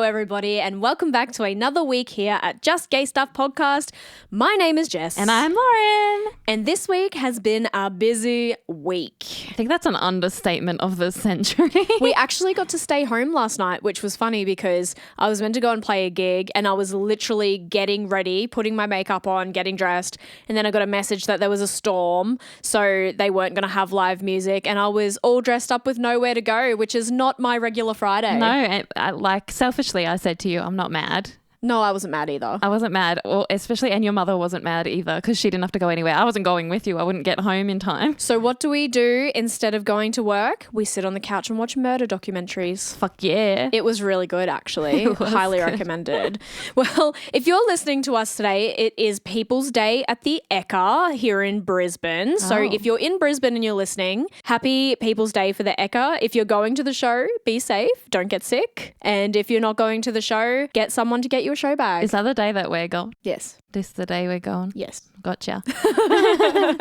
everybody, and welcome back to another week here at Just Gay Stuff Podcast. My name is Jess. And I'm Lauren. And this week has been a busy week. I think that's an understatement of the century. We actually got to stay home last night, which was funny because I was meant to go and play a gig and I was literally getting ready, putting my makeup on, getting dressed, and then I got a message that there was a storm, so they weren't going to have live music, and I was all dressed up with nowhere to go, which is not my regular Friday. No, selfishly, I said to you, I'm not mad. No, I wasn't mad either. I wasn't mad, and your mother wasn't mad either because she didn't have to go anywhere. I wasn't going with you. I wouldn't get home in time. So what do we do instead of going to work? We sit on the couch and watch murder documentaries. Fuck yeah. It was really good, actually. It was Highly good. recommended. Well, if you're listening to us today, it is People's Day at the Ekka here in Brisbane. So if you're in Brisbane and you're listening, happy People's Day for the Ekka. If you're going to the show, be safe. Don't get sick. And if you're not going to the show, get someone to get you a show bag. Is that the day that we're going? Yes. This the day we're going? Yes. Gotcha. I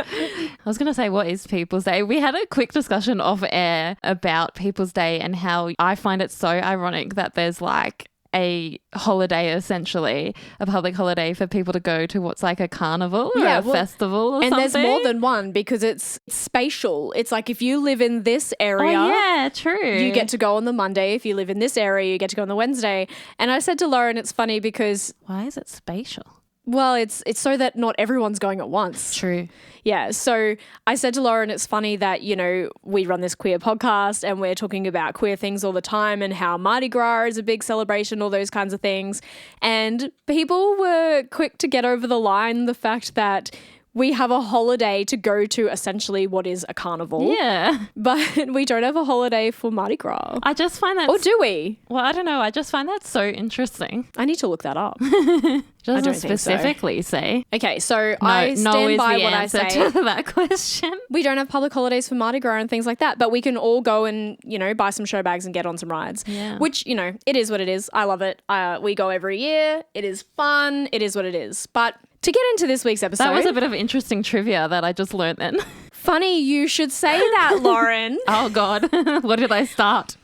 was going to say, what is People's Day? We had a quick discussion off air about People's Day and how I find it so ironic that there's like a holiday, essentially, a public holiday for people to go to what's like a carnival or a festival or and something. there's more than one because it's spatial. It's like if you live in this area. Oh, yeah, true. You get to go on the Monday. If you live in this area, you get to go on the Wednesday. And I said to Lauren, it's funny because, Why is it spatial? well, it's so that not everyone's going at once. True. Yeah. So I said to Lauren, it's funny that, you know, we run this queer podcast and we're talking about queer things all the time and how Mardi Gras is a big celebration, all those kinds of things. And people were quick to get over the line the fact that we have a holiday to go to essentially what is a carnival. Yeah. But we don't have a holiday for Mardi Gras. I just find that... Or do we? Well, I don't know. I just find that so interesting. I need to look that up. Doesn't don't think so. specifically say. Okay, so No, I stand is by the what I answer say. to that question. We don't have public holidays for Mardi Gras and things like that, but we can all go and, you know, buy some show bags and get on some rides. Yeah. Which, you know, it is what it is. I love it. We go every year. It is fun. It is what it is. But to get into this week's episode. That was a bit of interesting trivia that I just learnt then. Funny you should say that, Lauren. Oh, God. What did I start?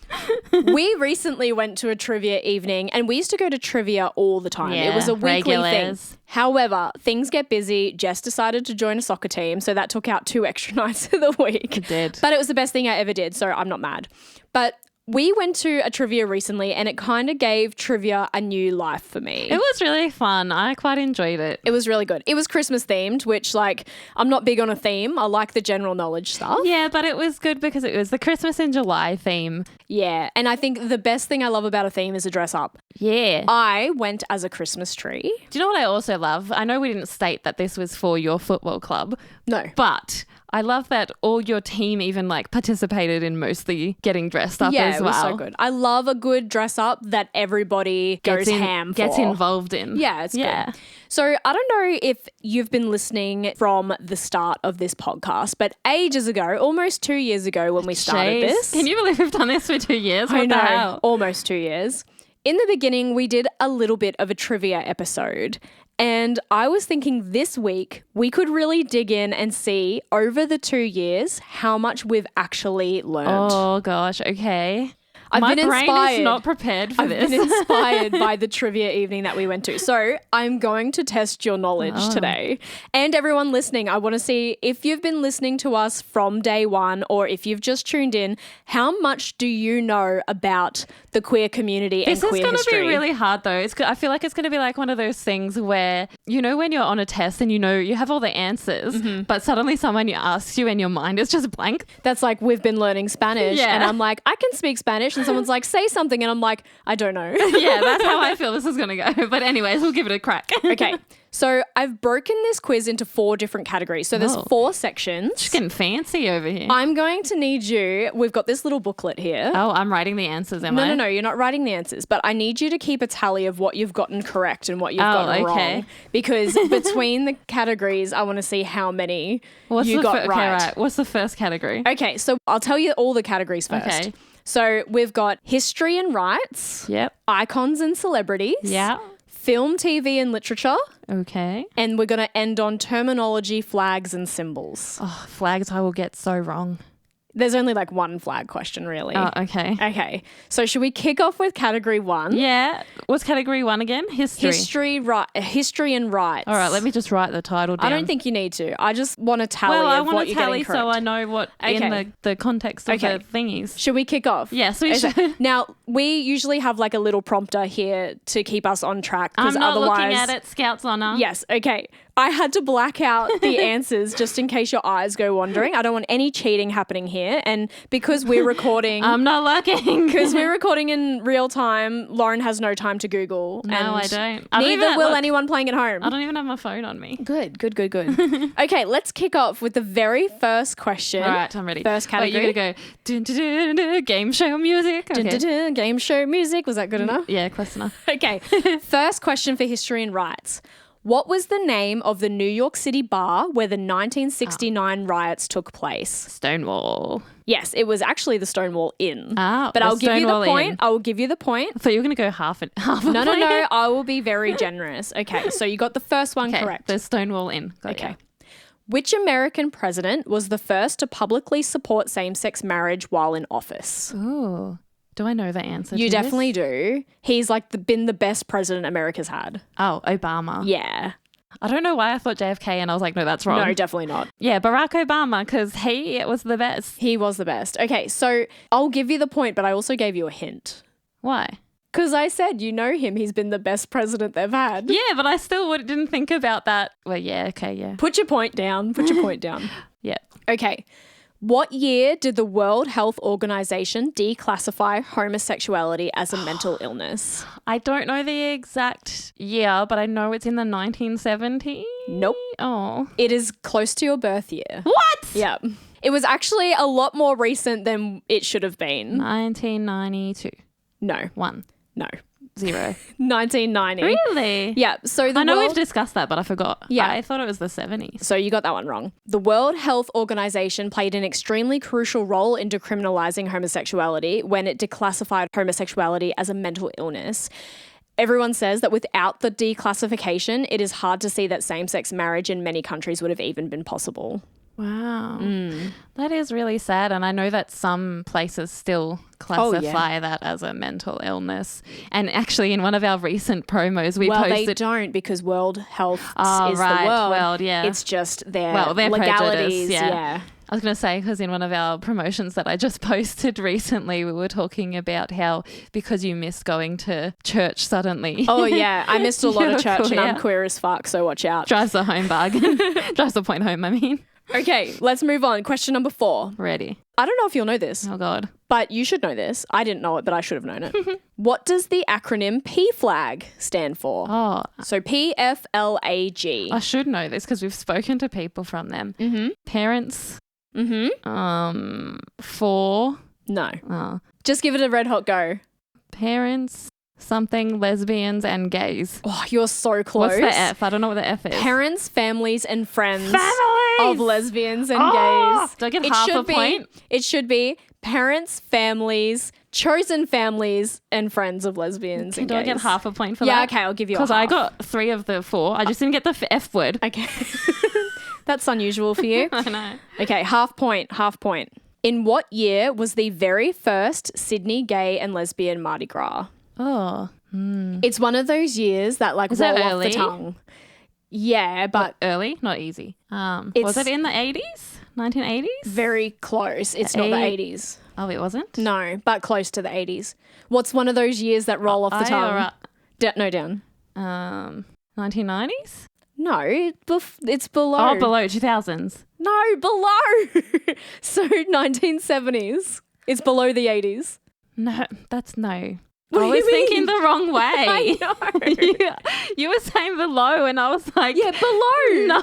We recently went to a trivia evening and we used to go to trivia all the time. It Yeah, was a weekly regulars. thing. However, things get busy. Jess decided to join a soccer team, so that took out 2 extra nights of the week. It did. But it was the best thing I ever did, so I'm not mad. But we went to a trivia recently and it kind of gave trivia a new life for me. It was really fun. I quite enjoyed it. It was really good. It was Christmas themed, which, like, I'm not big on a theme. I like the general knowledge stuff. Yeah, but it was good because it was the Christmas in July theme. Yeah. And I think the best thing I love about a theme is a dress up. Yeah. I went as a Christmas tree. Do you know what I also love? I know we didn't state that this was for your football club. No. But I love that all your team even like participated in mostly getting dressed up as it well. was so good. I love a good dress up that everybody goes ham for. Gets involved in. Yeah, it's good. So I don't know if you've been listening from the start of this podcast, but ages ago, almost 2 years ago when we started Jeez. this. Can you believe we've done this for 2 years? What I know, the hell? almost 2 years. In the beginning, we did a little bit of a trivia episode. And I was thinking this week we could really dig in and see over the 2 years how much we've actually learned. Oh gosh, okay. I've My been brain inspired. is not prepared for I've this. been inspired by the trivia evening that we went to. So I'm going to test your knowledge today. And everyone listening, I want to see if you've been listening to us from day one or if you've just tuned in, how much do you know about the queer community and This queer is going to history? be really hard though. I feel like it's going to be like one of those things where, you know, when you're on a test and you know you have all the answers, but suddenly someone asks you and your mind is just blank. That's like we've been learning Spanish Yeah. and I'm like, I can speak Spanish. And someone's like, say something. And I'm like, I don't know. Yeah, that's how I feel this is going to go. But anyways, we'll give it a crack. Okay. So I've broken this quiz into 4 different categories. So there's 4 sections. Just getting fancy over here. I'm going to need you. We've got this little booklet here. Oh, I'm writing the answers, am I? No, you're not writing the answers, but I need you to keep a tally of what you've gotten correct and what you've gotten wrong. Because between the categories, I want to see how many you got right. Okay, right. What's the first category? Okay, so I'll tell you all the categories first. Okay. So we've got history and rights, Yep. icons and celebrities, Yeah. film, TV and literature, Okay. and we're going to end on terminology, flags and symbols. Oh, flags I will get so wrong. There's only like one flag question, really. Oh, okay. Okay. So should we kick off with category 1? Yeah. What's category 1 again? History. History and rights. All right, let me just write the title down. I don't think you need to. I just want to tally Well, I of want what to you're tally getting correct. so I know what in the context of the thingies. Should we kick off? Yes, we should. Now, we usually have like a little prompter here to keep us on track. I'm not otherwise, looking at it, Scout's Honour. Yes, okay. I had to black out the answers just in case your eyes go wandering. I don't want any cheating happening here. And because we're recording... I'm not looking. Because we're recording in real time, Lauren has no time to Google. No, and I don't. Neither will anyone playing at home. I don't even have my phone on me. Good. Okay, let's kick off with the very first question. All right, I'm ready. First category. Wait, you're going to go dun, dun, dun, dun, game show music. Okay. Dun, dun, dun, game show music. Was that good enough? Yeah, close enough. Okay. First question for history and rights. What was the name of the New York City bar where the 1969 riots took place? Stonewall. Yes, it was actually the Stonewall Inn. Ah, but I'll give you the Stonewall point. Inn. I will give you the point. I thought you were going to go half. No. I will be very generous. Okay, so you got the first one correct. The Stonewall Inn. Got Okay. it. Which American president was the first to publicly support same-sex marriage while in office? Ooh. Do I know the answer You to definitely this? do. He's like been the best president America's had. Oh, Obama. Yeah. I don't know why I thought JFK and I was like, no, that's wrong. No, definitely not. Yeah, Barack Obama, because he was the best. He was the best. Okay, so I'll give you the point, but I also gave you a hint. Why? Because I said, you know him, he's been the best president they've had. Yeah, but I still didn't think about that. Well, yeah, okay, yeah. Put your point down. Yeah. Okay. What year did the World Health Organization declassify homosexuality as a mental illness? I don't know the exact year, but I know it's in the 1970s. Nope. Oh. It is close to your birth year. What? Yeah. It was actually a lot more recent than it should have been. 1992. No. 1. No. 0. 1990. Really? Yeah. So I know we've discussed that, but I forgot. Yeah. I thought it was the 70s. So you got that one wrong. The World Health Organization played an extremely crucial role in decriminalizing homosexuality when it declassified homosexuality as a mental illness. Everyone says that without the declassification, it is hard to see that same-sex marriage in many countries would have even been possible. Wow. That is really sad. And I know that some places still classify that as a mental illness. And actually, in one of our recent promos, we posted... they don't because World Health is right. the world. Well, yeah. It's just their their legalities. prejudice, yeah. I was going to say, because in one of our promotions that I just posted recently, we were talking about how because you miss going to church suddenly. Oh, yeah. I missed a lot of church queer. and I'm queer as fuck, so watch out. Drives the home bargain. Drives the point home, I mean. Okay, let's move on. Question number 4. Ready. I don't know if you'll know this, Oh, God. but you should know this. I didn't know it, but I should have known it. What does the acronym PFLAG stand for? Oh, So PFLAG. I should know this because we've spoken to people from them. Mm-hmm. Parents Mm-hmm. for No. Just give it a red hot go. parents, something, lesbians and gays. Oh, you're so close. What's the F? I don't know what the F is. Parents, families, and friends Families! of lesbians and Oh! gays. Do I get half a point? It should be parents, families, chosen families, and friends of lesbians and Do gays. I get half a point for Yeah, that? okay, I'll give you a Because I half. got 3 of the 4. I just didn't get the F word. Okay. That's unusual for you. I know. Okay, half point. In what year was the very first Sydney gay and lesbian Mardi Gras? Oh. It's one of those years that like Is it roll off early? the tongue. Yeah, but Early, not easy. Was It's- it in the 80s? 1980s? very close. It's not the Eight- 80s. Oh, it wasn't? No, but close to the 80s. What's one of those years that roll off the tongue? No, down. 1990s? No, it's below. Oh, below 2000s. No, below. So 1970s. It's below the 80s. No, that's no. What I do was you mean? thinking the wrong way. I know. you were saying below, and I was like, Yeah, below. no,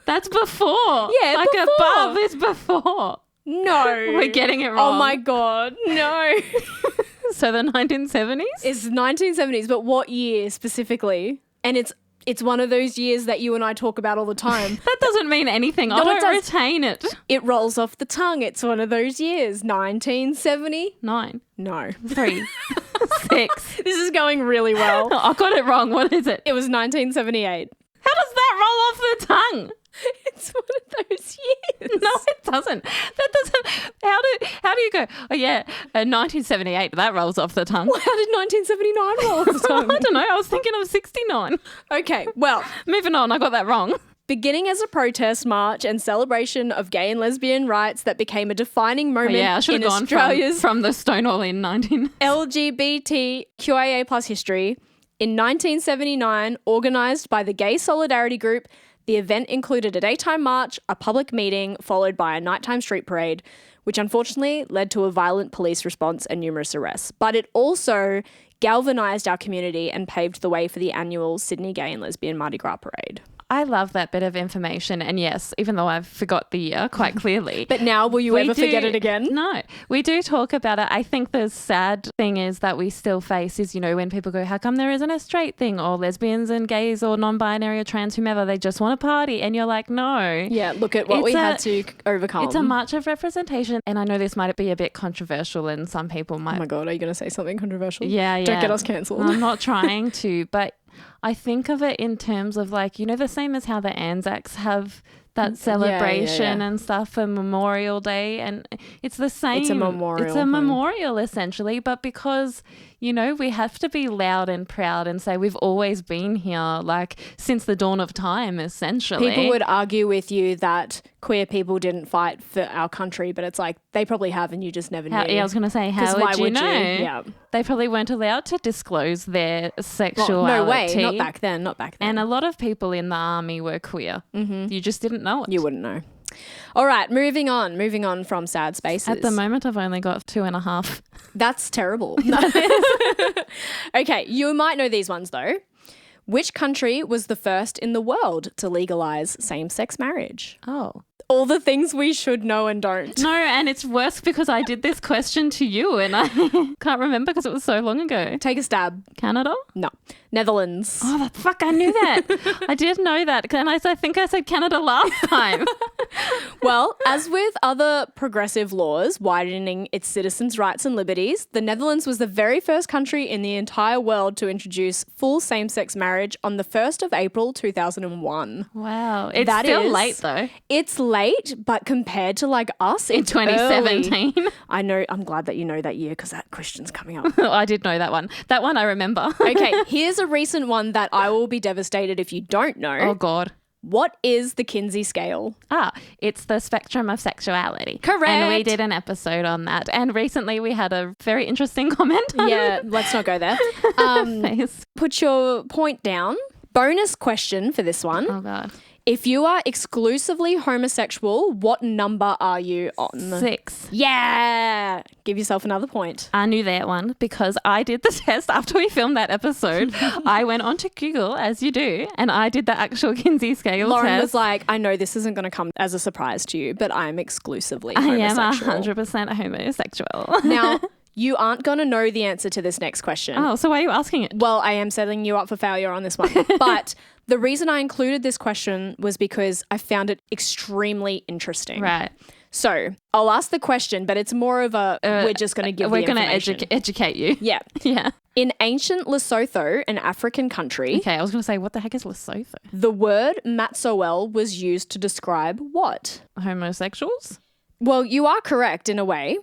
that's before. Yeah, like before. above is before. No. We're getting it wrong. Oh my God. No. So the 1970s? It's 1970s, but what year specifically? And it's one of those years that you and I talk about all the time. That doesn't mean anything. I No, it don't does. retain it. It rolls off the tongue. It's one of those years. 1970? 9, No. 3, 6. This is going really well. I got it wrong. What is it? It was 1978. How does that roll off the tongue? It's one of those years. No, it doesn't. That do you go? Oh, yeah, 1978. That rolls off the tongue. How did 1979 roll off the tongue? I don't know. I was thinking of 69. Okay, well, Moving on. I got that wrong. beginning as a protest march and celebration of gay and lesbian rights that became a defining moment Yeah, I should in have gone Australia's from the Stonewall in 19. LGBTQIA plus history. In 1979, organised by the Gay Solidarity Group, the event included a daytime march, a public meeting, followed by a nighttime street parade, which unfortunately led to a violent police response and numerous arrests. But it also galvanised our community and paved the way for the annual Sydney Gay and Lesbian Mardi Gras Parade. I love that bit of information. And yes, even though I've forgot the year quite clearly. But now, will you ever forget it again? No, we do talk about it. I think the sad thing is that we still face is, you know, when people go, how come there isn't a straight thing, or lesbians and gays or non-binary or trans, whomever, they just want to party. And you're like, no. Yeah, look at what we had to overcome. It's a march of representation. And I know this might be a bit controversial and some people might. Oh my God, are you going to say something controversial? Yeah. Don't get us cancelled. I'm not trying to, but I think of it in terms of like, you know, the same as how the Anzacs have that celebration and stuff for Memorial Day, and it's the same. It's a memorial. It's a memorial essentially, but because, you know, we have to be loud and proud and say we've always been here, like since the dawn of time, essentially. People would argue with you that queer people didn't fight for our country, but it's like they probably have and you just never knew. Yeah, I was going to say, how would you know? Yeah. They probably weren't allowed to disclose their sexuality. Well, no way, not back then. And a lot of people in the army were queer. Mm-hmm. You just didn't know it. You wouldn't know. All right, moving on from sad spaces. At the moment, I've only got 2.5. That's terrible. Okay, you might know these ones though. Which country was the first in the world to legalize same-sex marriage? Oh. All the things we should know and don't. No, and it's worse because I did this question to you and I can't remember because it was so long ago. Take a stab. Canada? No. Netherlands. Oh, fuck, I knew that. I did know that. And I think I said Canada last time. Well, as with other progressive laws widening its citizens' rights and liberties, the Netherlands was the very first country in the entire world to introduce full same-sex marriage on the 1st of April 2001. Wow. It's still late though. It's late, but compared to like us, In it's 2017. early. I know. I'm glad that you know that year because that question's coming up. I did know that one. That one I remember. Okay, here's a recent one that I will be devastated if you don't know. Oh, God. What is the Kinsey scale? It's the spectrum of sexuality. Correct. And we did an episode on that. And recently we had a very interesting comment on Yeah, let's not go there. face. Put your point down. Bonus question for this one. Oh, God. If you are exclusively homosexual, what number are you on? 6. Yeah. Give yourself another point. I knew that one because I did the test after we filmed that episode. I went onto Google, as you do, and I did the actual Kinsey scale Lauren test. was like, I know this isn't going to come as a surprise to you, but I'm exclusively I am homosexual. 100% homosexual. Now, you aren't going to know the answer to this next question. Oh, so why are you asking it? Well, I am setting you up for failure on this one. But the reason I included this question was because I found it extremely interesting. Right. So I'll ask the question, but it's more of a we're just going to give We're the going to information. educate you. Yeah. Yeah. In ancient Lesotho, an African country, Okay, I was going to say, what the heck is Lesotho? the word matsoel was used to describe what? Homosexuals? Well, you are correct in a way.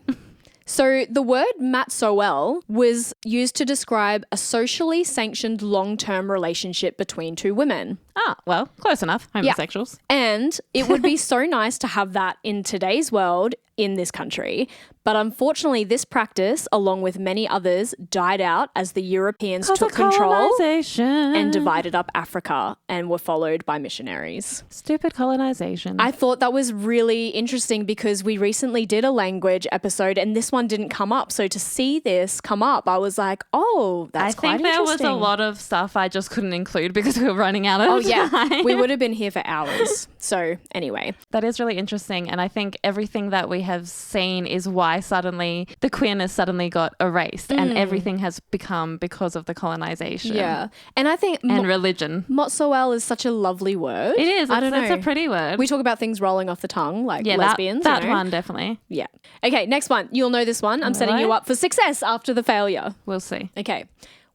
So the word matsoel was used to describe a socially sanctioned long-term relationship between two women. Well, close enough. Homosexuals. And it would be so nice to have that in today's world in this country. But unfortunately, this practice, along with many others, died out as the Europeans took control colonization. and divided up Africa and were followed by missionaries. Stupid colonization. I thought that was really interesting because we recently did a language episode and this one didn't come up. So to see this come up, I was like, oh, that's quite I think there was interesting. a lot of stuff I just couldn't include because we were running out of Yeah, time. we would have been here for hours. So anyway. That is really interesting. And I think everything that we have seen is why suddenly the queerness suddenly got erased and everything has become because of the colonization. Yeah. And I think And religion. matsoel is such a lovely word. It is. I don't know. It's a pretty word. We talk about things rolling off the tongue, like yeah, lesbians. That you know? one, definitely. Yeah. Okay, next one. You'll know this one. I'm setting you up for success after the failure. We'll see. Okay.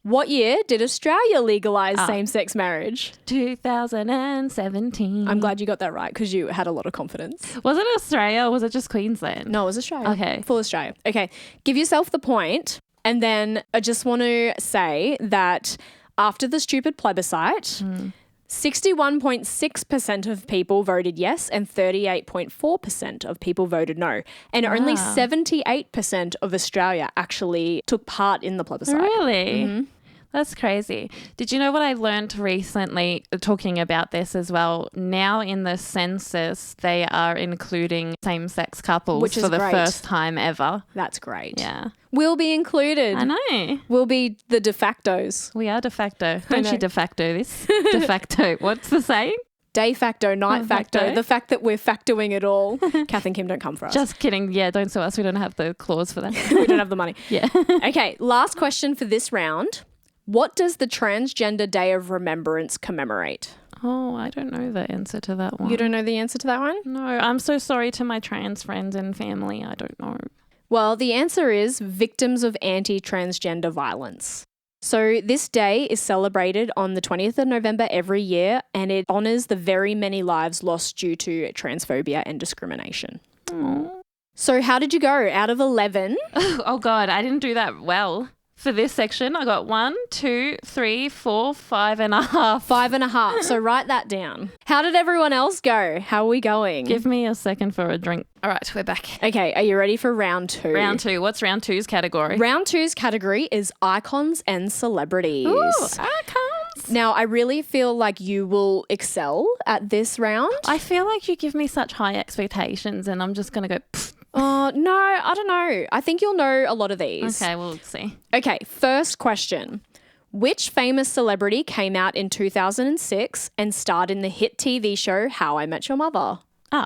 What year did Australia legalise same-sex marriage? 2017. I'm glad you got that right because you had a lot of confidence. Was it Australia or was it just Queensland? No, it was Australia. Okay. Full Australia. Okay. Give yourself the point. And then I just want to say that after the stupid plebiscite, 61.6% of people voted yes and 38.4% of people voted no. And only 78% of Australia actually took part in the plebiscite. Really? That's crazy. Did you know what I learned recently talking about this as well? Now in the census, they are including same-sex couples Which is for the great. first time ever. That's great. Yeah. We'll be included. I know. We'll be the de factos. We are de facto. Don't know. you de facto this? De facto. What's the saying? Day facto, night facto. facto. The fact that we're factoing it all. Kath and Kim don't come for us. Just kidding. Yeah, don't sue us. We don't have the clause for that. We don't have the money. Yeah. Okay, last question for this round. What does the Transgender Day of Remembrance commemorate? Oh, I don't know the answer to that one. You don't know the answer to that one? No, I'm so sorry to my trans friends and family. I don't know. Well, the answer is victims of anti-transgender violence. So this day is celebrated on the 20th of November every year, and it honours the very many lives lost due to transphobia and discrimination. So how did you go out of 11? Oh, God, I didn't do that well. For this section, I got 1, 2, 3, 4, 5.5. 5.5. So write that down. How did everyone else go? How are we going? Give me a second for a drink. All right, we're back. Okay, are you ready for round 2? Round 2. What's round 2's category? Round 2's category is icons and celebrities. Ooh, icons. Now, I really feel like you will excel at this round. I feel like you give me such high expectations and I'm just going to go, pfft. No, I don't know. I think you'll know a lot of these. Okay, we'll see. Okay, first question. Which famous celebrity came out in 2006 and starred in the hit TV show How I Met Your Mother?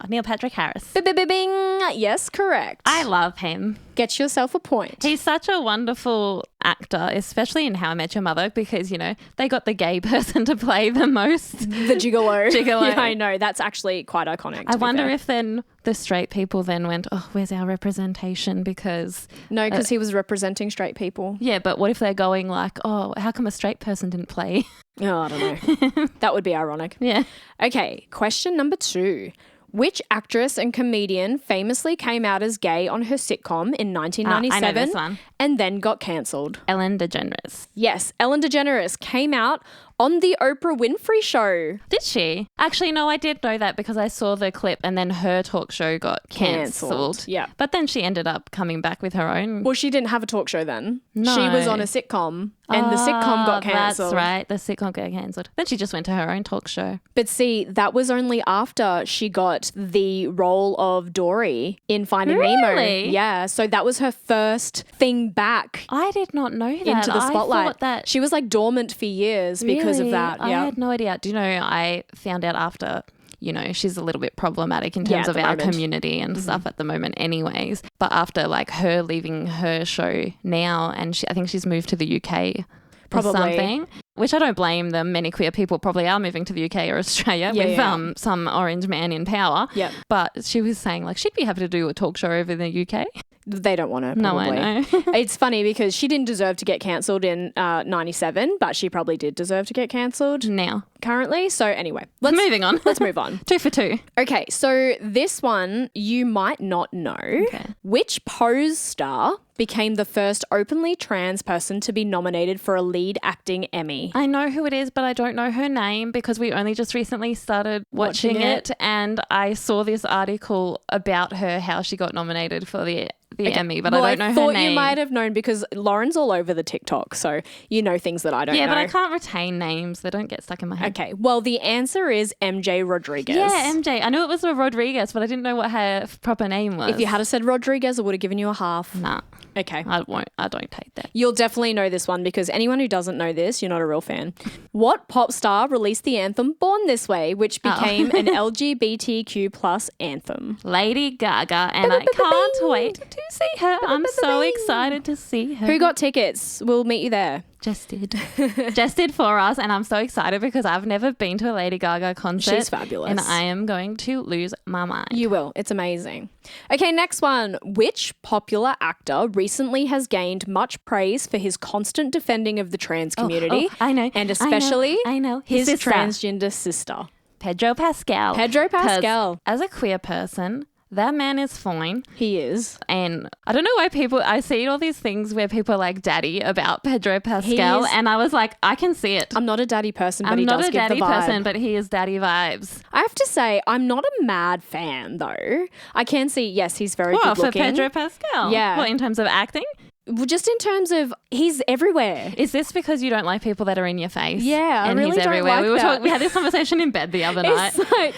Neil Patrick Harris. Bing. Yes, correct. I love him. Get yourself a point. He's such a wonderful actor, especially in How I Met Your Mother, because, you know, they got the gay person to play the most. The gigolo. Gigolo. Yeah, I know. That's actually quite iconic. I wonder if then the straight people then went, oh, where's our representation? Because... No, because he was representing straight people. Yeah, but what if they're going like, oh, how come a straight person didn't play? Oh, I don't know. That would be ironic. Yeah. Okay, question number 2. Which actress and comedian famously came out as gay on her sitcom in 1997 I know this one. and then got cancelled? Ellen DeGeneres. Yes, Ellen DeGeneres came out on the Oprah Winfrey Show. Did she? Actually, no, I did know that because I saw the clip and then her talk show got cancelled. Yeah. But then she ended up coming back with her own. Well, she didn't have a talk show then. No. She was on a sitcom and the sitcom got cancelled. That's right. The sitcom got cancelled. Then she just went to her own talk show. But see, that was only after she got the role of Dory in Finding Nemo. Really? Yeah, so that was her first thing back I did not know that. into the spotlight. I thought that She was like dormant for years because of Really? that. I Yeah. had no idea. Do you know, I found out after, you know, she's a little bit problematic in Yeah, terms at of the our moment. community and stuff at the moment anyways. But after like her leaving her show now, and I think she's moved to the UK or Probably. something, which I don't blame them. Many queer people probably are moving to the UK or Australia Yeah, with yeah. some orange man in power. Yep. But she was saying like she'd be happy to do a talk show over in the UK. They don't want to. No, Probably. I know. It's funny because she didn't deserve to get cancelled in 97, but she probably did deserve to get cancelled Now, currently. So anyway, moving on. let's move on. 2 for 2. Okay, so this one you might not know. Okay. Which Pose star became the first openly trans person to be nominated for a lead acting Emmy? I know who it is, but I don't know her name because we only just recently started watching it, and I saw this article about her, how she got nominated for the Emmy, but Well, I don't know I her thought name. you might have known because Lauren's all over the TikTok, so you know things that I don't know. Yeah, but I can't retain names. They don't get stuck in my head. Okay, well, the answer is MJ Rodriguez. Yeah, MJ. I knew it was a Rodriguez, but I didn't know what her proper name was. If you had said Rodriguez, I would have given you a half. Nah, Okay. I won't. I don't take that. You'll definitely know this one because anyone who doesn't know this, you're not a real fan. What pop star released the anthem Born This Way, which became an LGBTQ plus anthem? Lady Gaga, and I can't wait to see her. I'm so excited to see her. Who got tickets? We'll meet you there. Just did. Just did for us. And I'm so excited because I've never been to a Lady Gaga concert. She's fabulous. And I am going to lose my mind. You will. It's amazing. Okay, next one. Which popular actor recently has gained much praise for his constant defending of the trans community? I know. And especially I know. his sister. transgender sister. Pedro Pascal. Pedro 'Cause Pascal. As a queer person, that man is fine. He is. And I don't know why I see all these things where people are like daddy about Pedro Pascal. And I was like, I can see it. I'm not a daddy person, but I'm he not does a give the daddy vibe. person, but he is daddy vibes. I have to say, I'm not a mad fan though. I can see, yes, he's very What, good for looking. Pedro Pascal? Yeah. What, in terms of acting? Well, just in terms of, he's everywhere. Is this because you don't like people that are in your face? Yeah, I and really he's don't everywhere. like that. We had this conversation in bed the other night. It's like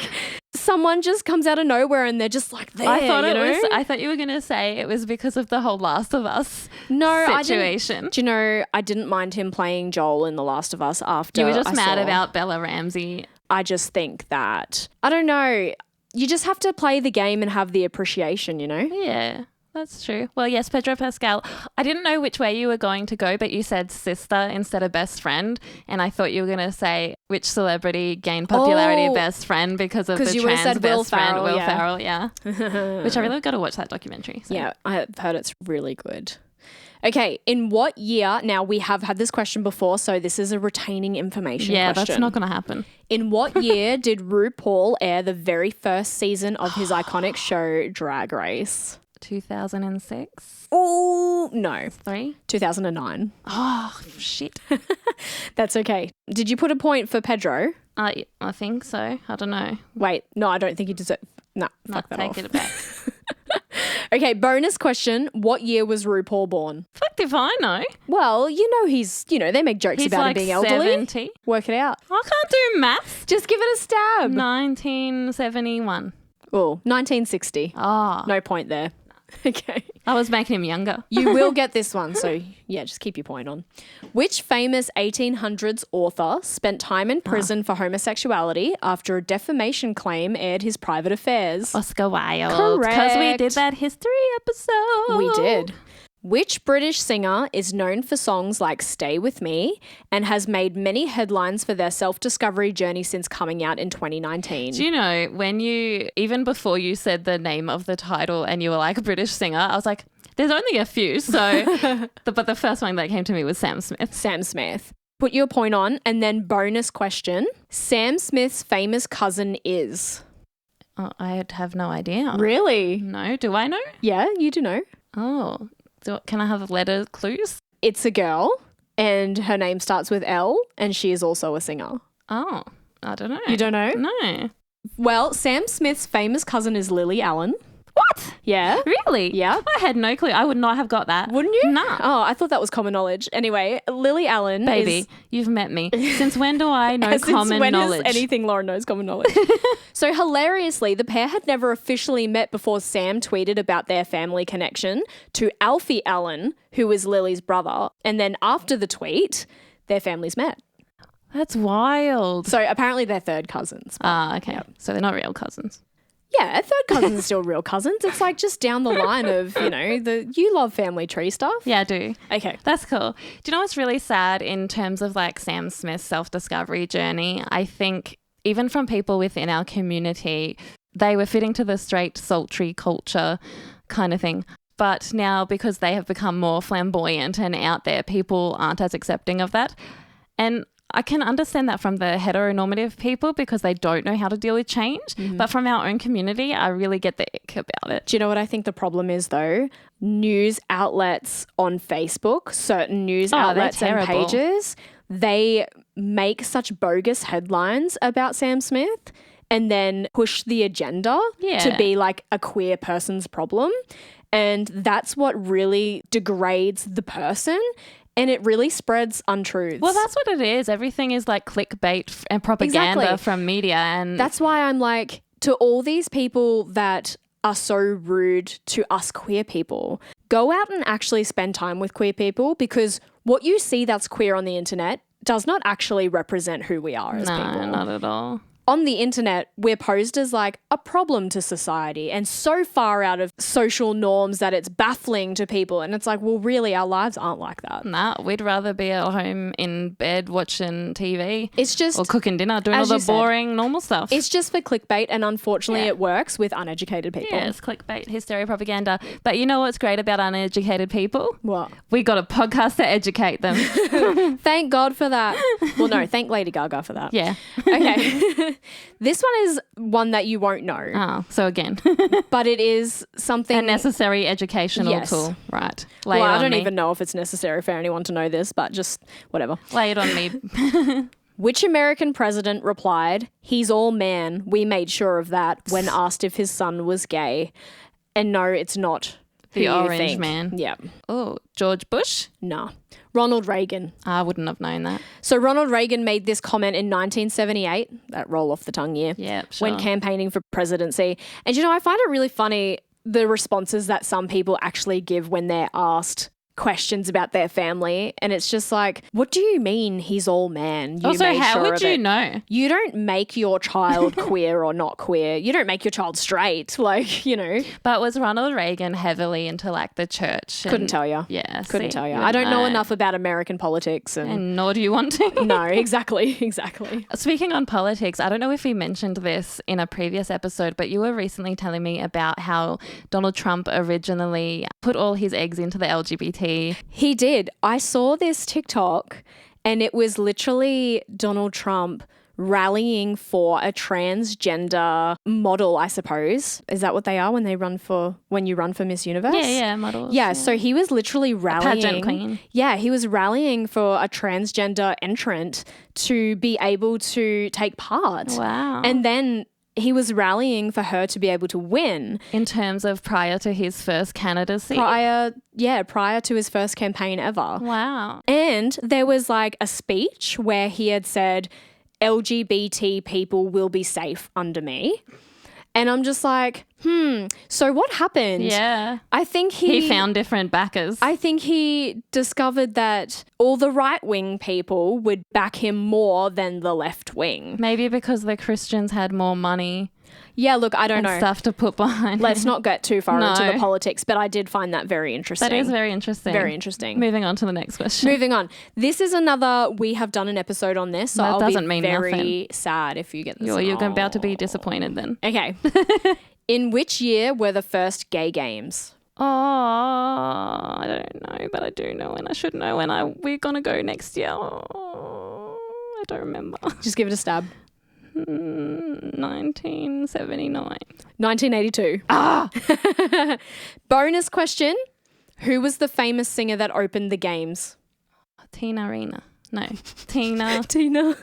someone just comes out of nowhere and they're just like there. I thought you know? I thought you were gonna say it was because of the whole Last of Us No, situation. Do you know, I didn't mind him playing Joel in The Last of Us after You were just I mad saw. about Bella Ramsey. I just think that, I don't know, you just have to play the game and have the appreciation, you know? Yeah, that's true. Well, yes, Pedro Pascal. I didn't know which way you were going to go, but you said sister instead of best friend. And I thought you were going to say which celebrity gained popularity Oh, best friend because of the you would've trans said Will best friend, Ferrell, Will yeah. Ferrell, yeah. Which I really got to watch that documentary. So. Yeah, I've heard it's really good. Okay, in what year? Now, we have had this question before, so this is a retaining information Yeah, question. that's not going to happen. In what year did RuPaul air the very first season of his iconic show, Drag Race? 2006? Oh, no. 3? 2009. Oh, shit. That's okay. Did you put a point for Pedro? I think so. I don't know. Wait, no, I don't think you deserve. No, fuck that take off. it back. Okay, bonus question. What year was RuPaul born? Fuck if I know. Well, they make jokes He's about like him being elderly. 70. Work it out. I can't do maths. Just give it a stab. 1971. Oh, 1960. Oh, No point there. Okay. I was making him younger. You will get this one, so yeah, just keep your point on. Which famous 1800s author spent time in prison for homosexuality after a defamation claim aired his private affairs? Oscar Wilde. Because we Correct. did that history episode. We did. Which British singer is known for songs like Stay With Me and has made many headlines for their self-discovery journey since coming out in 2019? Do you know, even before you said the name of the title and you were like a British singer, I was like, there's only a few. So, but the first one that came to me was Sam Smith. Sam Smith. Put your point on, and then bonus question. Sam Smith's famous cousin is? Oh, I have no idea. Really? No, do I know? Yeah, you do know. Oh, can I have letter clues? It's a girl, and her name starts with L, and she is also a singer. Oh, I don't know. You don't know? No. Well, Sam Smith's famous cousin is Lily Allen. What? Yeah. Really? Yeah. I had no clue. I would not have got that. Wouldn't you? Nah. Oh, I thought that was common knowledge. Anyway, Lily Allen Baby, is... you've met me. Since when do I know Since common when knowledge? Is anything Lauren knows common knowledge? So hilariously, the pair had never officially met before Sam tweeted about their family connection to Alfie Allen, who is Lily's brother. And then after the tweet, their families met. That's wild. So apparently they're third cousins. Okay. So they're not real cousins. Yeah, third cousins are still real cousins. It's like just down the line of, you love family tree stuff. Yeah, I do. Okay. That's cool. Do you know what's really sad in terms of like Sam Smith's self-discovery journey? I think even from people within our community, they were fitting to the straight, sultry culture kind of thing. But now because they have become more flamboyant and out there, people aren't as accepting of that. And I can understand that from the heteronormative people because they don't know how to deal with change. But from our own community, I really get the ick about it. Do you know what I think the problem is though? News outlets on Facebook, certain news outlets and terrible. pages, they make such bogus headlines about Sam Smith and then push the agenda to be like a queer person's problem. And that's what really degrades the person. And it really spreads untruths. Well, that's what it is. Everything is like clickbait and propaganda Exactly. from media. And That's why I'm like, to all these people that are so rude to us queer people, go out and actually spend time with queer people, because what you see that's queer on the internet does not actually represent who we are as no, people. not at all. on the internet, we're posed as like a problem to society and so far out of social norms that it's baffling to people. And it's like, well, really, our lives aren't like that. Nah, we'd rather be at home in bed watching TV. It's just, or cooking dinner, doing all as the you said, boring, normal stuff. it's just for clickbait. And unfortunately, it works with uneducated people. Yeah, it's clickbait, hysteria, propaganda. But you know what's great about uneducated people? What? We got a podcast to educate them. Thank God for that. Well, no, thank Lady Gaga for that. Yeah. Okay. This one is one that you won't know, Oh, so again, but it is something. a necessary educational Yes. tool. Right. Lay Well, it I on don't me. even know if it's necessary for anyone to know this, but just whatever. Lay it on me. Which American president replied, "He's all man. We made sure of that," when asked if his son was gay? And no, it's not. The who you orange think. man. Yeah. Oh, George Bush? Nah. Ronald Reagan. I wouldn't have known that. So Ronald Reagan made this comment in 1978, that roll off the tongue year, Yeah, sure. when campaigning for presidency. And you know, I find it really funny the responses that some people actually give when they're asked questions about their family. And it's just like, what do you mean he's all man? You Also, made how sure would of you it. know? You don't make your child queer or not queer. You don't make your child straight. Like, you know, But was Ronald Reagan heavily into like the church? And, couldn't tell you. Yeah. Couldn't see, tell you. you I don't know wouldn't enough about American politics. And nor do you want to. No, exactly. Speaking on politics, I don't know if we mentioned this in a previous episode, but you were recently telling me about how Donald Trump originally put all his eggs into the LGBT. He did. I saw this TikTok and it was literally Donald Trump rallying for a transgender model, I suppose. Is that what they are when you run for Miss Universe? Yeah, models. Yeah, so he was literally rallying. pageant queen. Yeah, he was rallying for a transgender entrant to be able to take part. Wow. And then he was rallying for her to be able to win in terms of prior to his first candidacy. prior to his first campaign ever. Wow. And there was like a speech where he had said, LGBT people will be safe under me. And I'm just like, so what happened? Yeah. I think He found different backers. I think he discovered that all the right-wing people would back him more than the left wing. Maybe because the Christians had more money Yeah, look, I don't and know. stuff to put behind. Let's not get too far into No. the politics, but I did find that very interesting. That is very interesting. Very interesting. Moving on to the next question. Moving on. This is another, we have done an episode on this, so That I'll doesn't be mean very nothing. sad if you get this. You're about to be disappointed then. Okay. In which year were the first gay games? Oh, I don't know, but I do know, and I should know when we're gonna go next year. Oh, I don't remember. Just give it a stab. 1979. 1982. Bonus question. Who was the famous singer that opened the games? Tina Arena. No, Tina Tina.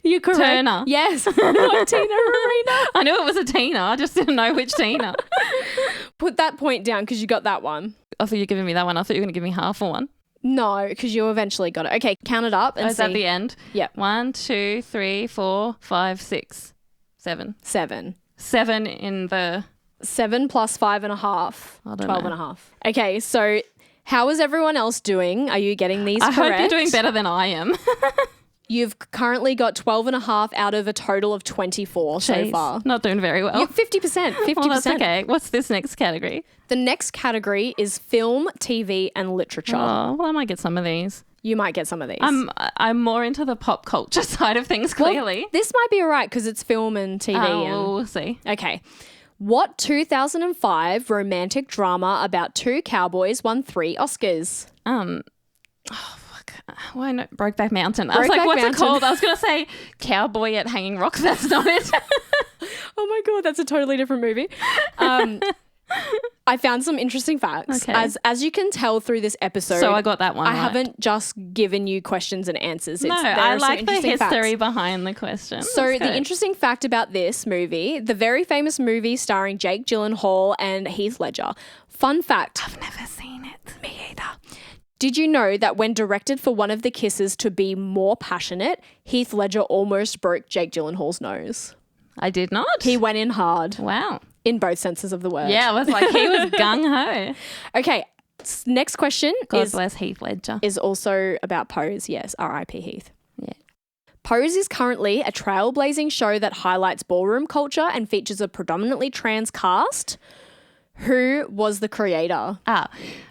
You're correct. Turner. Yes. Not Tina Arena. I knew it was a Tina. I just didn't know which Tina. Put that point down because you got that one. I thought you were giving me that one. I thought you were going to give me half a one. No, because you eventually got it. Okay, count it up and Oh, is see. that the end? Yep. 1, 2, 3, 4, 5, 6, 7. 7. 7 in the... 7 plus 5.5. I don't 12 and know. a half. Okay, so how is everyone else doing? Are you getting these I correct? hope you're doing better than I am. You've currently got 12 and a half out of a total of 24 so Jeez, far. Not doing very well. You're 50%. 50%. Well, that's okay. What's this next category? The next category is film, TV, and literature. Oh, well, I might get some of these. You might get some of these. I'm more into the pop culture side of things, Well, clearly. this might be all right because it's film and TV. Well, we'll see. Okay. What 2005 romantic drama about two cowboys won 3 Oscars? Why not Brokeback Mountain? I was like, Brokeback what's Mountain. it called? I was going to say Cowboy at Hanging Rock. That's not it. Oh my God, that's a totally different movie. I found some interesting facts. Okay. As you can tell through this episode, So I got that one I right. haven't just given you questions and answers. No, there I are some like the interesting history facts. behind the question. So That's the good. interesting fact about this movie, the very famous movie starring Jake Gyllenhaal and Heath Ledger. Fun fact. I've never seen it. Me either. Did you know that when directed for one of the kisses to be more passionate, Heath Ledger almost broke Jake Gyllenhaal's nose? I did not. He went in hard Wow. in both senses of the word. Yeah, I was like, he was gung-ho. Okay, next question God bless Heath Ledger. is also about Pose. Yes, R.I.P. Heath. Yeah. Pose is currently a trailblazing show that highlights ballroom culture and features a predominantly trans cast. Who was the creator?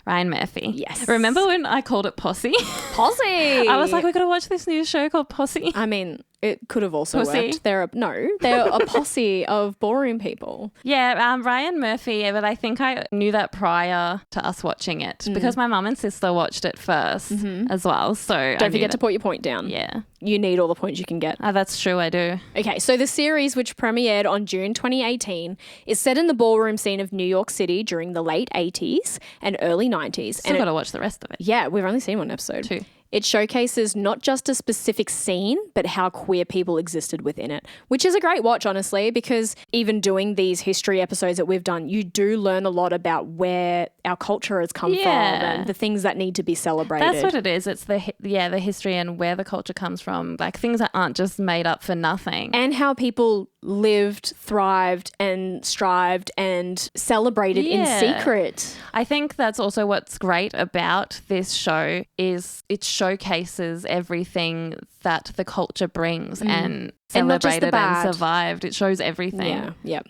Ryan Murphy. Yes. Remember when I called it Posse? Posse. I was like, we got to watch this new show called Posse. I mean, it could have also Pussy. worked. They're a posse of ballroom people. Yeah, Ryan Murphy, but I think I knew that prior to us watching it because my mum and sister watched it first as well. So Don't forget to put your point down. Yeah. You need all the points you can get. That's true, I do. Okay, so the series, which premiered on June 2018, is set in the ballroom scene of New York City during the late 80s and early 90s. Still got to watch the rest of it. Yeah, we've only seen one episode. 2. It showcases not just a specific scene, but how queer people existed within it, which is a great watch, honestly, because even doing these history episodes that we've done, you do learn a lot about where our culture has come from and the things that need to be celebrated. That's what it is. It's the history and where the culture comes from, like things that aren't just made up for nothing. And how people lived, thrived, and strived and celebrated in secret. I think that's also what's great about this show is it showcases everything that the culture brings and celebrated and survived. It shows everything. Yeah.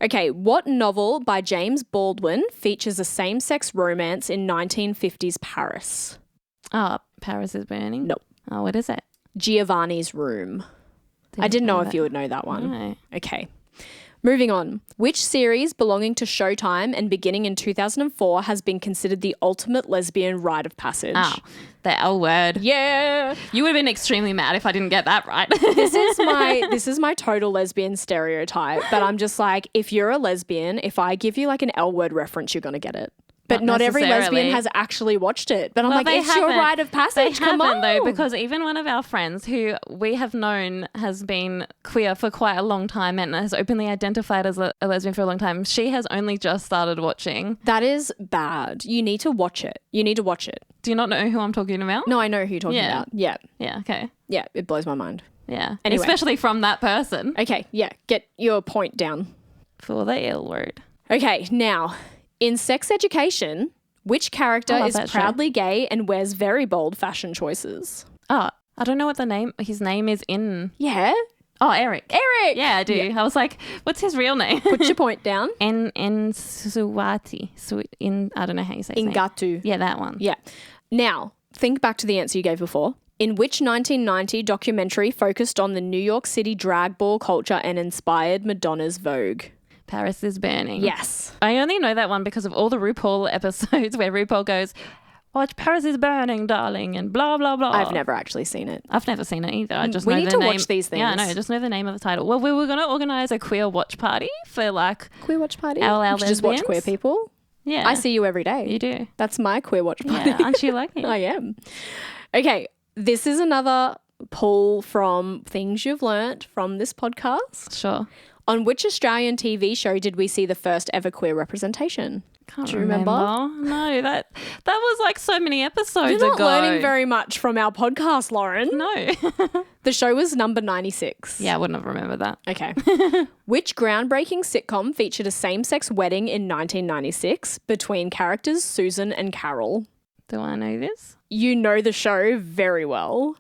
Okay, what novel by James Baldwin features a same-sex romance in 1950s Paris? Paris is Burning? Nope. Oh, what is it? Giovanni's Room. I didn't know if you would know that one. No. Okay. Moving on. Which series belonging to Showtime and beginning in 2004 has been considered the ultimate lesbian rite of passage? The L word. Yeah. You would have been extremely mad if I didn't get that right. This is my total lesbian stereotype, but I'm just like, if you're a lesbian, if I give you like an L word reference, you're going to get it. But not every lesbian has actually watched it. But I'm like, it's your rite of passage. Come on. Though, because even one of our friends who we have known has been queer for quite a long time and has openly identified as a lesbian for a long time, she has only just started watching. That is bad. You need to watch it. Do you not know who I'm talking about? No, I know who you're talking about. Yeah. Yeah, okay. Yeah, it blows my mind. Yeah. Anyway. Especially from that person. Okay, yeah. Get your point down. For the L word. Okay, now, in Sex Education, which character is proudly gay and wears very bold fashion choices? I don't know what his name is in. Yeah. Oh, Eric. Eric! Yeah, I do. Yeah. I was like, what's his real name? Put your point down. Swati. I don't know how you say his name. Ngatu. Yeah, that one. Yeah. Now, think back to the answer you gave before. In which 1990 documentary focused on the New York City drag ball culture and inspired Madonna's Vogue? Paris is Burning. Yes. I only know that one because of all the RuPaul episodes where RuPaul goes, watch Paris is Burning, darling, and blah, blah, blah. I've never actually seen it. I've never seen it either. I just we know need the to name. watch these things. Yeah, I know. I just know the name of the title. Well, we were going to organise a queer watch party for like... Queer watch party? Our just watch queer people? Yeah. I see you every day. You do. That's my queer watch party. Yeah, aren't you lucky? I am. Okay, this is another pull from things you've learnt from this podcast. Sure. On which Australian TV show did we see the first ever queer representation? Can't Do you remember? No, that was like so many episodes You're not ago. learning very much from our podcast, Lauren. No. The show was number 96. Yeah, I wouldn't have remembered that. Okay. Which groundbreaking sitcom featured a same-sex wedding in 1996 between characters Susan and Carol? Do I know this? You know the show very well.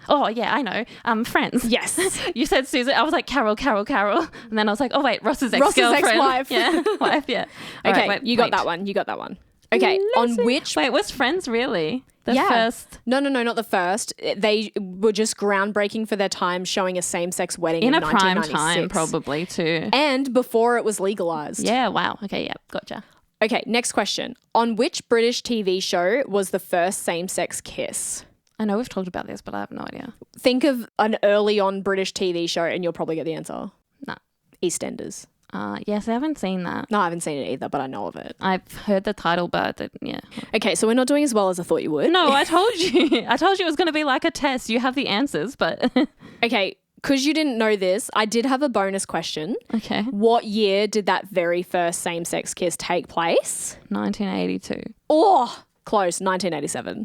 Oh, yeah, I know. Friends. Yes. You said Susan. I was like, Carol. And then I was like, oh, wait, Ross's ex-girlfriend. ex-wife. Yeah, wife, yeah. Okay, right, you got that one. Okay, on which... Wait, was Friends really the Yeah. first? No, not the first. They were just groundbreaking for their time, showing a same-sex wedding in In a prime 1996. time, probably, too. And before it was legalised. Yeah, wow. Okay, yeah, gotcha. Okay, next question. On which British TV show was the first same-sex kiss? I know we've talked about this, but I have no idea. Think of an early on British TV show and you'll probably get the answer. No. EastEnders. Yes, I haven't seen that. No, I haven't seen it either, but I know of it. I've heard the title, but yeah. Okay, so we're not doing as well as I thought you would. No, I told you. I told you it was going to be like a test. You have the answers, but... Okay, because you didn't know this, I did have a bonus question. Okay. What year did that very first same-sex kiss take place? 1982. Oh, close. 1987.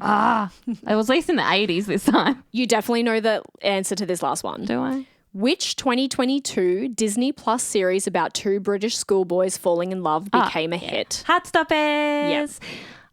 It was at least in the 80s this time. You definitely know the answer to this last one. Do I? Which 2022 Disney Plus series about two British schoolboys falling in love became a hit? Heartstoppers.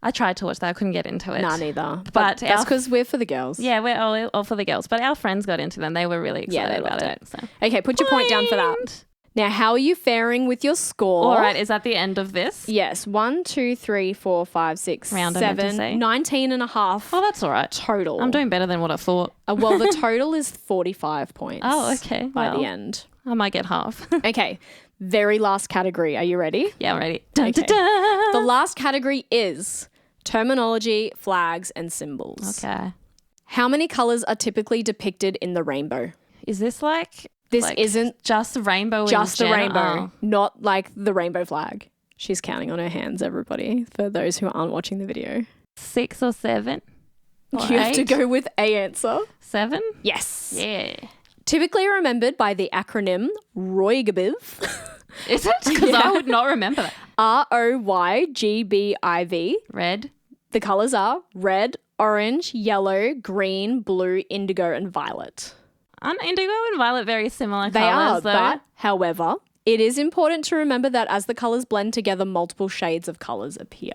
I tried to watch that. I couldn't get into it. Nah, neither. But But that's our- because we're for the girls. Yeah, we're all for the girls. But our friends got into them. They were really Yeah, excited they about loved it. So. Okay, put your point down for that. Point. Now, how are you faring with your score? All right, is that the end of this? Yes, 1, 2, 3, 4, 5, 6, Round, I meant to 7, say. 19 and a half Oh, that's all right. total. I'm doing better than what I thought. Well, the total is 45 points. Oh, okay. By Well. the end. I might get half. Okay, very last category. Are you ready? Yeah, I'm ready. Dun, Okay. dun, dun. The last category is terminology, flags, and symbols. Okay. How many colors are typically depicted in the rainbow? Is this like... This like isn't just the rainbow just the in general? rainbow, not like the rainbow flag. She's counting on her hands, everybody, for those who aren't watching the video. 6 or 7? Or You have to 8? go with a answer. 7? Yes. Yeah. Typically remembered by the acronym ROYGBIV. Is it? Because I would not remember that. ROYGBIV. Red. The colors are red, orange, yellow, green, blue, indigo, and violet. Aren't indigo and violet very similar They colours are, though? but however, it is important to remember that as the colors blend together, multiple shades of colors appear.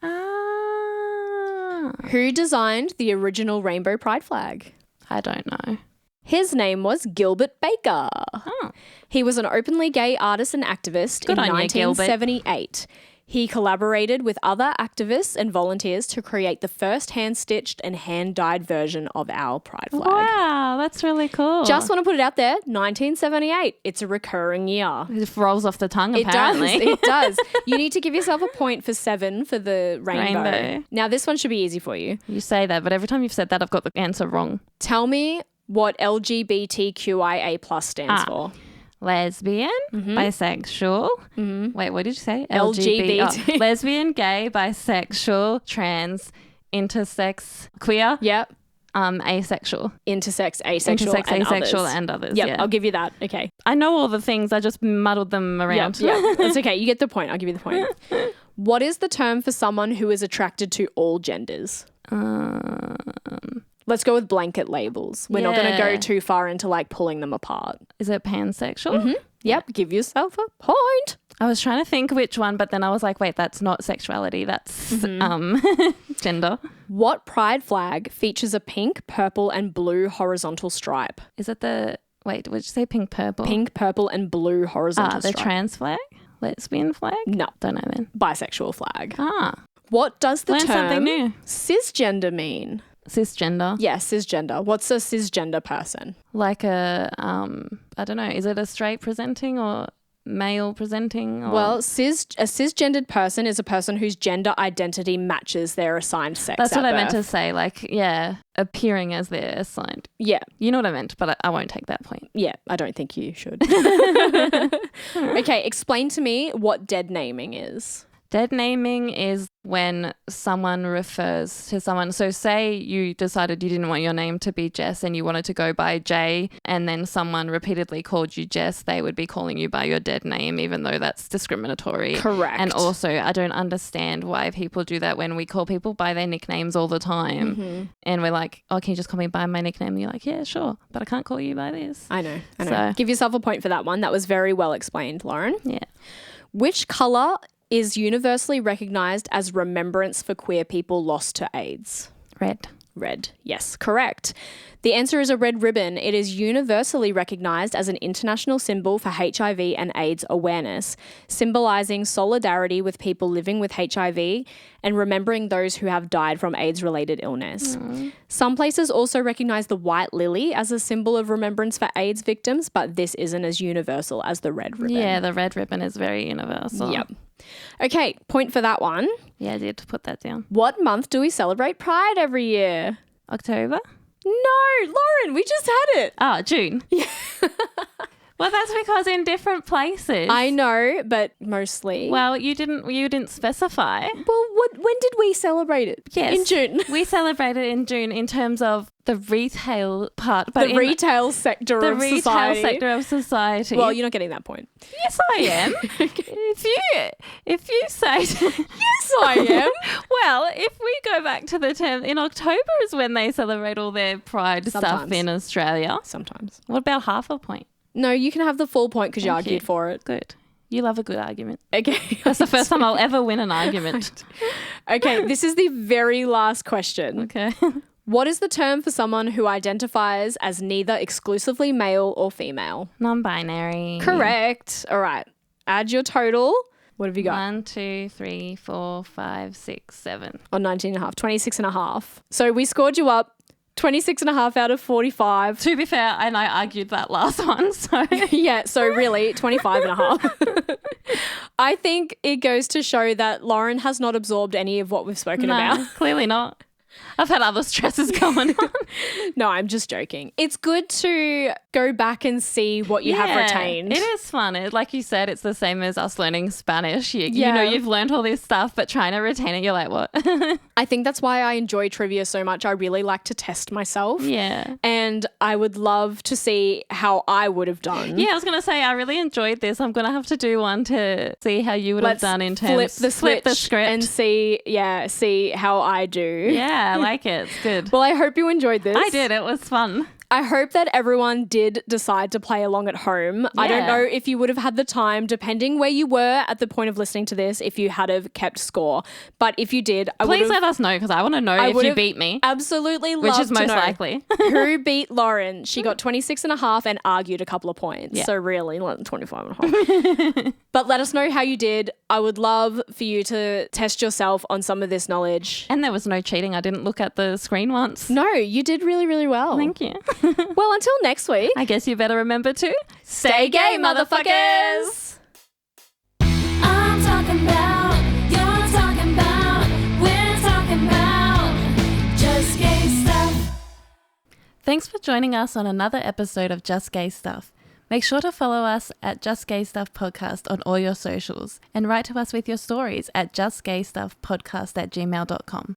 Ah. Who designed the original Rainbow Pride flag? I don't know. His name was Gilbert Baker. Oh. He was an openly gay artist and activist Good in on you, Gilbert. 1978. He collaborated with other activists and volunteers to create the first hand-stitched and hand-dyed version of our pride flag. Wow, that's really cool. Just want to put it out there, 1978. It's a recurring year. It rolls off the tongue, It apparently. does. It does. You need to give yourself a point for 7 for the rainbow. Rainbow. Now, this one should be easy for you. You say that, but every time you've said that, I've got the answer wrong. Tell me what LGBTQIA+ stands for. Lesbian, bisexual. Wait, what did you say? LGBT. Oh, lesbian, gay, bisexual, trans, intersex, queer, Yep. asexual. Intersex, asexual, Intersex, and asexual, others. and others. Yep, Yeah. I'll give you that. Okay. I know all the things. I just muddled them around. Yep. It's okay. You get the point. I'll give you the point. What is the term for someone who is attracted to all genders? Let's go with blanket labels. We're not going to go Yeah. too far into like pulling them apart. Is it pansexual? Yep. Give yourself a point. I was trying to think which one, but then I was like, wait, that's not sexuality. That's gender. What pride flag features a pink, purple, and blue horizontal stripe? Is it the, wait, would you say pink, purple? Pink, purple, and blue horizontal The stripe. trans flag? Lesbian flag? No, Don't know then. bisexual flag. Ah, What does the learn term something new. cisgender mean? Cisgender. Yeah, cisgender. What's a cisgender person? Like a, I don't know, is it a straight presenting or male presenting? Or... Well, a cisgendered person is a person whose gender identity matches their assigned sex. that's at what I meant to birth. say. Like, yeah, appearing as their assigned. Yeah, You know what I meant, but I won't take that point. yeah. I don't think you should. Okay, explain to me what dead naming is. Dead naming is when someone refers to someone. So say you decided you didn't want your name to be Jess and you wanted to go by Jay, and then someone repeatedly called you Jess, they would be calling you by your dead name, even though that's discriminatory. Correct. And also, I don't understand why people do that when we call people by their nicknames all the time. And we're like, oh, can you just call me by my nickname? And you're like, yeah, sure, but I can't call you by this. I know. So- Give yourself a point for that one. That was very well explained, Lauren. Yeah. Which colour is universally recognised as remembrance for queer people lost to AIDS? Red. Red. Yes, correct. The answer is a red ribbon. It is universally recognised as an international symbol for HIV and AIDS awareness, symbolising solidarity with people living with HIV and remembering those who have died from AIDS-related illness. Some places also recognise the white lily as a symbol of remembrance for AIDS victims, but this isn't as universal as the red ribbon. Yeah, the red ribbon is very universal. Yep. Okay, point for that one. Yeah, I did put that down. What month do we celebrate Pride every year? October? No, Lauren, we just had it. Oh, June. Yeah. Well, that's because in different places. I know, but mostly. Well, you didn't specify. Well, when did we celebrate it? Yes. In June. We celebrated in June in terms of the retail part, but The retail sector the of retail society. sector of society. Well, you're not getting that point. yes, I am. If you say Yes, I am. well, if we go back to the term in October is when they celebrate all their pride stuff Sometimes. in Australia. Sometimes. What about half a point? No, you can have the full point because you Thank argued you. for it. Good. You love a good argument. Okay. That's the first time I'll ever win an argument. Okay, this is the very last question. Okay. What is the term for someone who identifies as neither exclusively male or female? Non-binary. Correct. All right. Add your total. What have you got? 1, 2, 3, 4, 5, 6, 7. On 19.5, 26.5. So we scored you up 26.5 out of 45. To be fair, and I argued that last one, so Yeah, so really 25.5. I think it goes to show that Lauren has not absorbed any of what we've spoken about. clearly not. I've had other stresses going on. No, I'm just joking. It's good to go back and see what you have retained. It is fun. Like you said, it's the same as us learning Spanish. You Yeah. know, you've learned all this stuff, but trying to retain it, you're like, what? I think that's why I enjoy trivia so much. I really like to test myself. Yeah. And I would love to see how I would have done. Yeah, I was going to say, I really enjoyed this. I'm going to have to do one to see how you would have done in terms flip the script and see how I do. Yeah, I like it. It's good. Well, I hope you enjoyed this. I did. It was fun. I hope that everyone did decide to play along at home. I don't Yeah. know if you would have had the time, depending where you were at the point of listening to this, if you had have kept score. But if you did, I would Please have let us know because I want to know if would you have beat me, absolutely loved which is to most know likely. who beat Lauren. She got 26.5 and argued a couple of points. Yeah. So really, 25.5. But let us know how you did. I would love for you to test yourself on some of this knowledge. And there was no cheating. I didn't look at the screen once. No, you did really, really well. Thank you. Well, until next week. I guess you better remember to Stay gay, motherfuckers! I'm talking about, you're talking about, we're talking about just gay stuff. Thanks for joining us on another episode of Just Gay Stuff. Make sure to follow us at Just Gay Stuff Podcast on all your socials and write to us with your stories at justgaystuffpodcast@gmail.com.